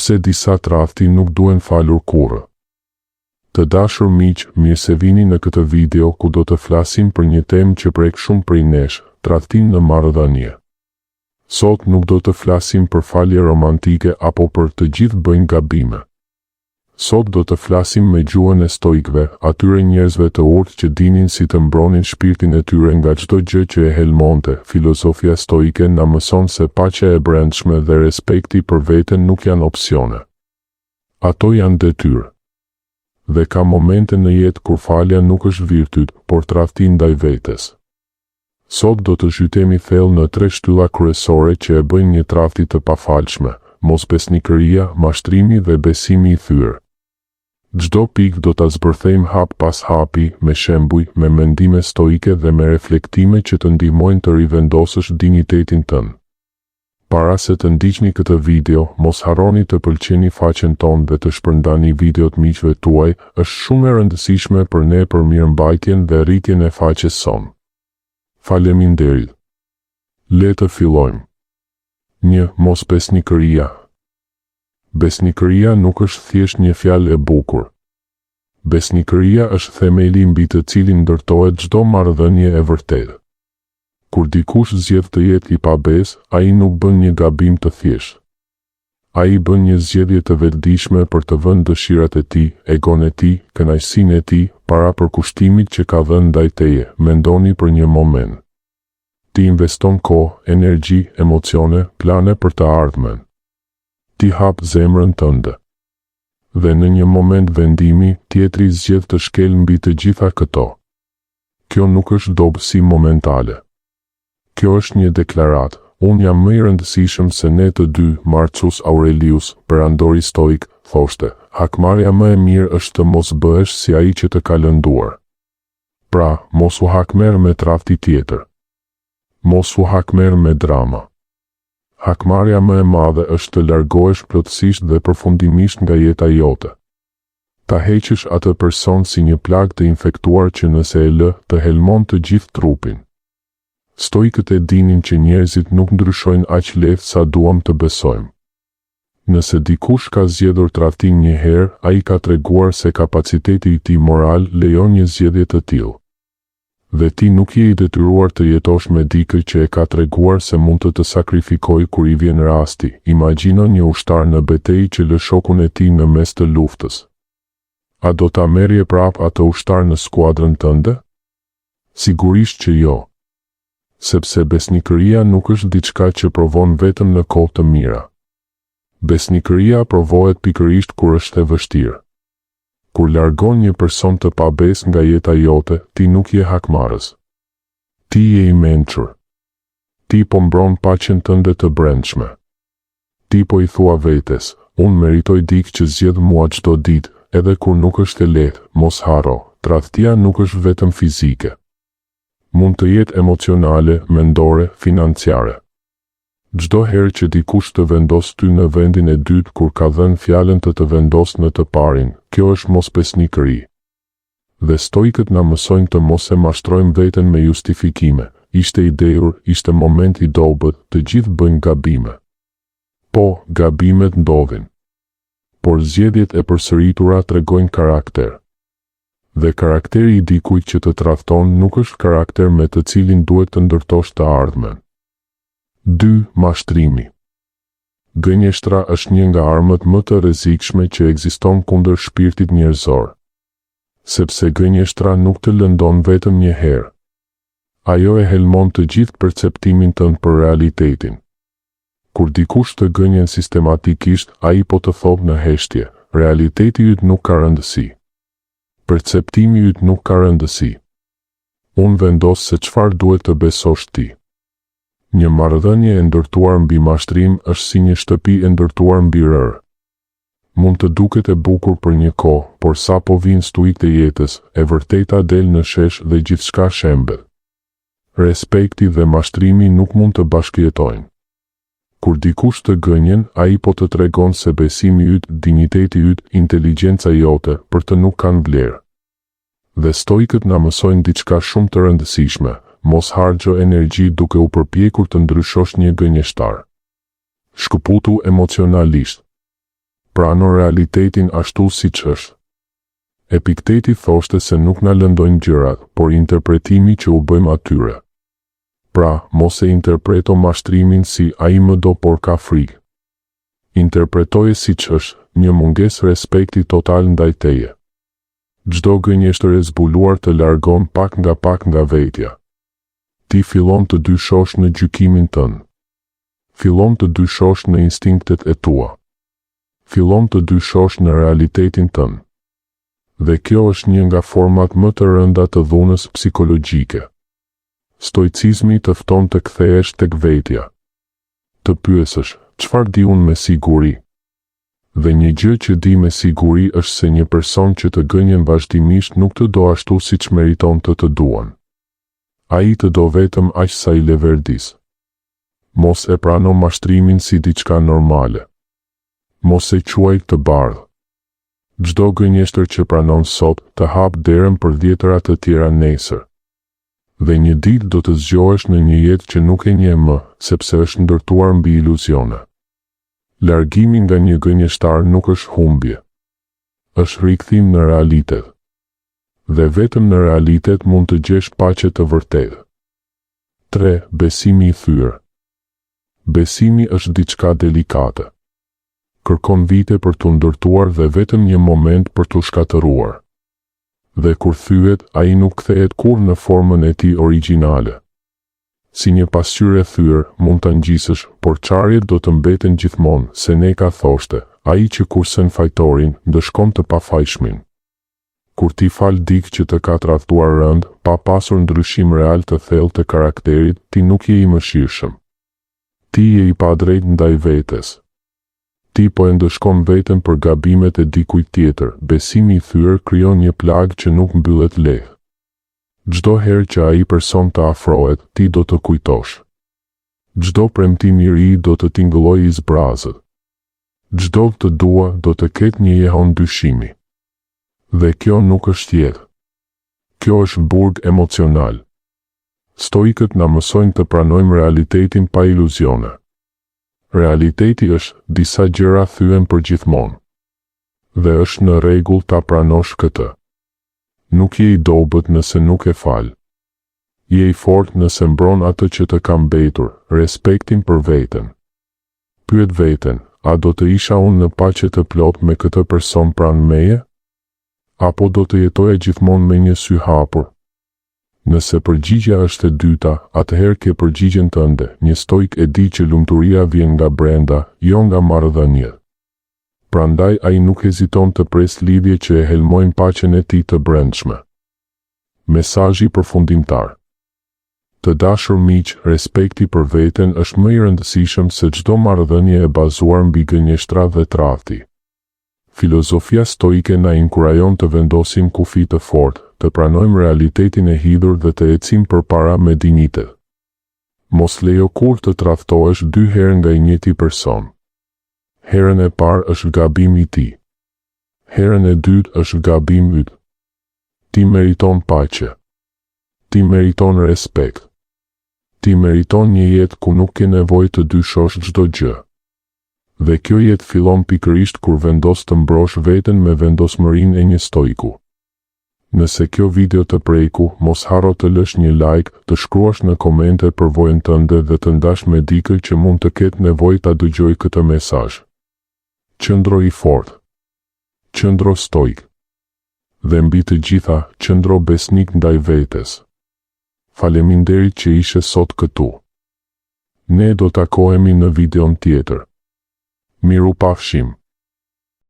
pse disa tradhti nuk duhen falur kurrë. Të dashur miq, mirë se vini në këtë video ku do të flasim për një temë që prek shumë prej nesh, tradhtin në marrëdhënie. Sot nuk do të flasim për falje romantike apo për të gjithë bëjnë gabime. Sot do të flasim me gjuhën e stoikëve, atyre njerëzve të urtë që dinin si të mbronin shpirtin e tyre nga çdo gjë që e helmonte. Filozofia stoike na mëson se paqja e brendshme dhe respekti për veten nuk janë opsione. Ato janë detyrë. Dhe ka momente në jetë kur falja nuk është virtyt, por tradhti ndaj vetes. Sot do të zhytemi thellë në 3 shtylla kryesore që e bëjnë një tradhti të pafalshme: mosbesnikëria, mashtrimi dhe besimi i thyrë. Çdo pikë do ta zbërthejmë hap pas hapi, me shembuj, me mendime stoike dhe me reflektime që të ndihmojnë të rivendosësh dinjitetin tënd. Para se të ndiqni këtë video, mos harroni të pëlqeni faqen tonë dhe të shpërndani videot miqve tuaj, është shumë e rëndësishme për ne për mirëmbajtjen dhe rritjen e faqes sonë. Faleminderit. Le të fillojmë. 1. Mosbesnikëria. Besnikëria nuk është thjesht një fjalë e bukur. Besnikëria është themeli mbi të cilin ndërtohet çdo marrëdhënie e vërtetë. Kur dikush zgjedh të jetë i pabes, ai nuk bën një gabim të thjeshtë. Ai bën një zgjedhje të vetëdijshme për të vënë dëshirat e tij, egon e tij, kënaqësinë e tij para përkushtimit që ka dhënë ndaj teje. Mendoni për një moment. Ti investon kohë, energji, emocione, plane për të ardhmen. Ti hap zemrën tënde. Dhe në një moment vendimi, tjetri zgjedh të shkel mbi të gjitha këto. Kjo nuk është dobësi momentale. Kjo është një deklarat: unë jam më i rëndësishëm se ne të dy. Marcus Aurelius, perandori stoik, thoshte: hakmarrja më e mirë është të mos bëhesh si ai që të ka lënduar. Pra, mos u hakmerr me tradhti tjetër. Mos u hakmerr me drama. Hakmarrja më e madhe është të largohesh plotësisht dhe përfundimisht nga jeta jote. Ta heqësh atë person si një plagë të infektuar që nëse e lë, të helmon të gjithë trupin. Stoikët e dinin që njerëzit nuk ndryshojnë aq lehtë sa duam të besojmë. Nëse dikush ka zgjedhur tradhtin një herë, ai ka treguar se kapaciteti i tij moral lejon një zgjedhje të tillë. Dhe ti nuk je i detyruar të jetosh me dikë që e ka treguar se mund të sakrifikojë kur i vjen rasti. Imagjino një ushtar në betejë që lë shokun e tij në mes të luftës. A do ta merrje prap atë ushtar në skuadrën tënde? Sigurisht që jo. Sepse besnikëria nuk është diçka që provon vetëm në kohë të mira. Besnikëria provohet pikërisht kur është e vështirë. Kur largon një person të pabes nga jeta jote, ti nuk je hakmarrës. Ti je i mençur. Ti po mbron paqen tënde të brendshme. Ti po i thua vetes: unë meritoj dikë që zgjedh mua çdo ditë, edhe kur nuk është e lehtë. Mos harro, tradhtia nuk është vetëm fizike. Mund të jetë emocionale, mendore, financiare. Çdo herë që dikush të vendos ty në vendin e dytë kur ka dhënë fjalën të vendos në të parin, kjo është mosbesnikëri. Dhe stoikët na mësojnë të mos e mashtrojmë veten me justifikime: ishte i dehur, ishte moment i dobët, të gjithë bëjnë gabime. Po, gabimet ndodhin. Por zgjedhjet e përsëritura tregojnë karakter. Dhe karakteri i dikujt që të tradhton nuk është karakter me të cilin duhet të ndërtosh të ardhmen. 2. Mashtrimi. Gënjeshtra është një nga armët më të rrezikshme që ekziston kundër shpirtit njerëzor. Sepse gënjeshtra nuk të lëndon vetëm një herë. Ajo e helmon të gjithë perceptimin tënd për realitetin. Kur dikush të gënjen sistematikisht, ai po të thotë në heshtje: realiteti yt nuk ka rëndësi. Perceptimi yt nuk ka rëndësi. Unë vendos se çfarë duhet të besosh ti. Një marrëdhënie e ndërtuar mbi mashtrim është si një shtëpi e ndërtuar mbi rër. Mund të duket e bukur për një kohë, por sapo vijnë stujt e jetës, e vërteta del në shesh dhe gjithçka shembet. Respekti dhe mashtrimi nuk mund të bashkëjetojnë. Kur dikush të gënjen, ai po të tregon se besimi yt, dinjiteti yt, inteligjenca jote për të nuk kanë vlerë. Dhe stoikët na mësojnë diçka shumë të rëndësishme: mos harxho energji duke u përpjekur të ndryshosh një gënjeshtar. Shkëputu emocionalisht. prano realitetin ashtu siç është. Epikteti thoshte se nuk na lëndojnë gjërat, por interpretimi që u bëjmë atyre. Pra, mos e interpreto mashtrimin si ai më do por ka frikë. Interpretoje siç është, një mungesë respekti total ndaj teje. Çdo gënjeshtër e zbuluar të largon pak nga vetja. Ti fillon të dyshosh në gjykimin tënd. Fillon të dyshosh në instinktet e tua. Fillon të dyshosh në realitetin tënd. Dhe kjo është një nga format më të rënda të dhunës psikologjike. Stoicizmi të fton të kthehesh tek vetja. Të pyesësh, çfarë di unë me siguri? Dhe një gjë që di me siguri është se një person që të gënjen vazhdimisht nuk të do ashtu siç meriton të duan. Ai të do vetëm aq sa i leverdis. Mos e prano mashtrimin si diçka normale. Mos e quaj të bardhë. Çdo gënjeshtër që pranon sot të hap derën për dhjetëra të tjera nesër. Dhe një ditë do të zgjohesh në një jetë që nuk e njeh më, sepse është ndërtuar mbi iluzione. Largimi nga një gënjeshtar nuk është humbje. Është rikthim në realitet. Dhe vetëm në realitet mund të gjesh paqe të vërtetë. 3. Besimi i thyrë. Besimi është diçka delikate. Kërkon vite për t'u ndërtuar dhe vetëm një moment për t'u shkatëruar. Dhe kur thyet, ai nuk kthehet kurrë në formën e tij origjinale. Si një pasqyrë e thyrë mund ta ngjisësh, por çarjet do të mbeten gjithmonë, Seneca thoshte, ai që kursen fajtorin, ndëshkon të pafajshmin. Kur ti fal dikë që të ka tradhtuar rënd, pa pasur ndryshim real të thellë të karakterit, ti nuk je i mëshirshëm. Ti je i padrejt ndaj vetes. Ti po e ndëshkon veten për gabimet e dikujt tjetër. Besimi i thyrë krijon një plagë që nuk mbyllet lehtë. Çdo herë që ai person të afrohet, ti do të kujtosh. Çdo premtim i ri do të tingëllojë i zbrazët. Çdo të dua do të ketë një jehon dyshimi. Dhe kjo nuk është jetë. Kjo është burg emocional. Stoikët na mësojnë të pranojmë realitetin pa iluzione. Realiteti është, disa gjëra thyen për gjithmonë. Dhe është në rregull ta pranosh këtë. Nuk je i dobët nëse nuk e fal. Je i fortë nëse mbron atë që të ka mbetur, respektin për veten. Pyet veten, a do të isha unë në paqe të plot me këtë person pranë meje? Apo do të jetoja gjithmonë me një sy hapur? Nëse përgjigja është e dyta, atëherë ke përgjigjen tënde. Një stoik e di që lumturia vjen nga brenda, jo nga marrëdhëniet. Prandaj ai nuk heziton të pres lidhje që e helmojnë paqen e tij të brendshme. Mesazhi përfundimtar. Të dashur miq, respekti për veten është më i rëndësishëm se çdo marrëdhënie e bazuar mbi gënjeshtra dhe tradhti. Filozofia stoike na inkurajon të vendosim kufi të fortë, të pranojmë realitetin e hidhur dhe të ecim përpara me dinjitet. Mos lejo kur të tradhtohesh dy herë nga i njëjti person. Herën e parë është gabim i tij. Herën e dytë është gabim yt. Ti meriton paqe. Ti meriton respekt. Ti meriton një jetë ku nuk ke nevojë të dyshosh çdo gjë. Dhe kjo jetë fillon pikërisht kur vendos të mbrosh veten me vendosmërinë e një stoiku. Nëse kjo video të preku, mos harro të lësh një like, të shkruash në komente përvojën tënde dhe të ndash me dikë që mund të ketë nevojë ta dëgjojë këtë mesazh. Qëndro i fortë. Qëndro stoik. Dhe mbi të gjitha, qëndro besnik ndaj vetes. Faleminderit që ishe sot këtu. Ne do takohemi në videon tjetër. Miru pafshim.